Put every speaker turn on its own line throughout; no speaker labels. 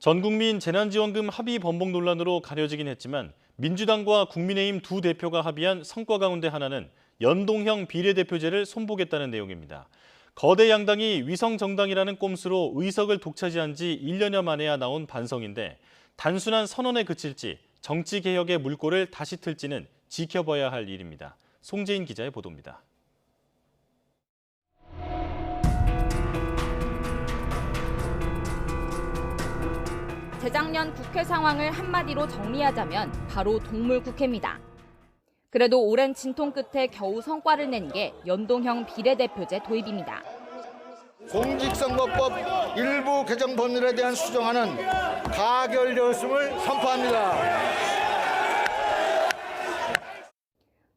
전국민 재난지원금 합의 번복 논란으로 가려지긴 했지만 민주당과 국민의힘 두 대표가 합의한 성과 가운데 하나는 연동형 비례대표제를 손보겠다는 내용입니다. 거대 양당이 위성정당이라는 꼼수로 의석을 독차지한 지 1년여 만에야 나온 반성인데 단순한 선언에 그칠지 정치개혁의 물꼬를 다시 틀지는 지켜봐야 할 일입니다. 송재인 기자의 보도입니다.
재작년 국회 상황을 한마디로 정리하자면 바로 동물국회입니다. 그래도 오랜 진통 끝에 겨우 성과를 낸 게 연동형 비례대표제 도입입니다.
공직선거법 일부 개정 법률에 대한 수정안은 가결되었음을 선포합니다.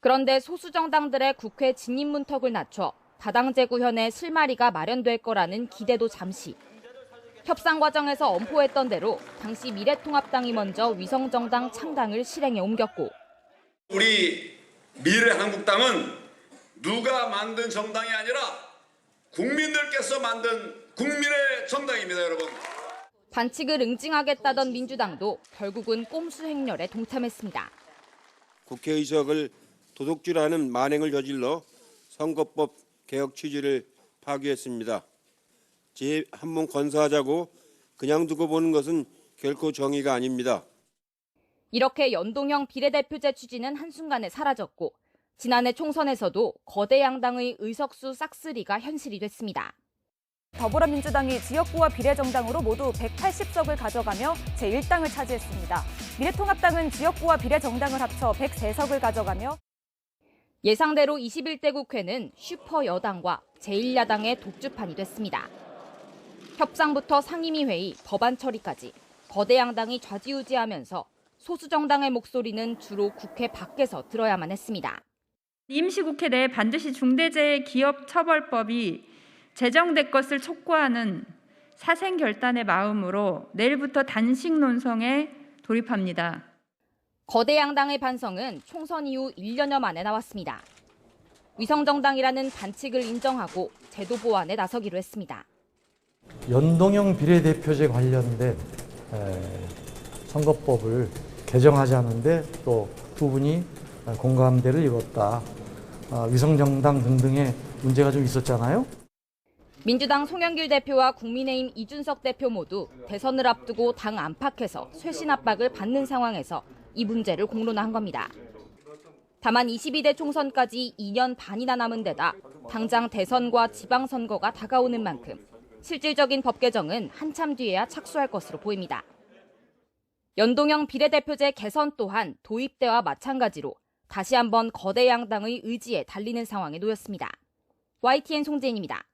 그런데 소수 정당들의 국회 진입 문턱을 낮춰 다당제 구현에 실마리가 마련될 거라는 기대도 잠시. 협상 과정에서 엄포했던 대로 당시 미래통합당이 먼저 위성정당 창당을 실행에 옮겼고
우리 미래한국당은 누가 만든 정당이 아니라 국민들께서 만든 국민의 정당입니다, 여러분.
반칙을 응징하겠다던 민주당도 결국은 꼼수 행렬에 동참했습니다.
국회의석을 도둑질하는 만행을 저질러 선거법 개혁 취지를 파기했습니다. 제 한 몸 건사하자고 그냥 두고 보는 것은 결코 정의가 아닙니다.
이렇게 연동형 비례대표제 취지는 한순간에 사라졌고 지난해 총선에서도 거대 양당의 의석수 싹쓸이가 현실이 됐습니다.
더불어민주당이 지역구와 비례정당으로 모두 180석을 가져가며 제1당을 차지했습니다. 미래통합당은 지역구와 비례정당을 합쳐 103석을 가져가며
예상대로 21대 국회는 슈퍼 여당과 제1야당의 독주판이 됐습니다. 협상부터 상임위 회의, 법안 처리까지 거대 양당이 좌지우지하면서 소수 정당의 목소리는 주로 국회 밖에서 들어야만 했습니다.
임시국회 내에 반드시 중대재해기업처벌법이 제정될 것을 촉구하는 사생결단의 마음으로 내일부터 단식 논성에 돌입합니다.
거대 양당의 반성은 총선 이후 1년여 만에 나왔습니다. 위성정당이라는 반칙을 인정하고 제도 보완에 나서기로 했습니다.
연동형 비례대표제 관련된 선거법을 개정하자는데 또 두 분이 공감대를 이뤘다. 위성정당 등등의 문제가 좀 있었잖아요.
민주당 송영길 대표와 국민의힘 이준석 대표 모두 대선을 앞두고 당 안팎에서 쇄신 압박을 받는 상황에서 이 문제를 공론화한 겁니다. 다만 22대 총선까지 2년 반이나 남은 데다 당장 대선과 지방선거가 다가오는 만큼 실질적인 법 개정은 한참 뒤에야 착수할 것으로 보입니다. 연동형 비례대표제 개선 또한 도입 때와 마찬가지로 다시 한번 거대 양당의 의지에 달리는 상황에 놓였습니다. YTN 송재인입니다.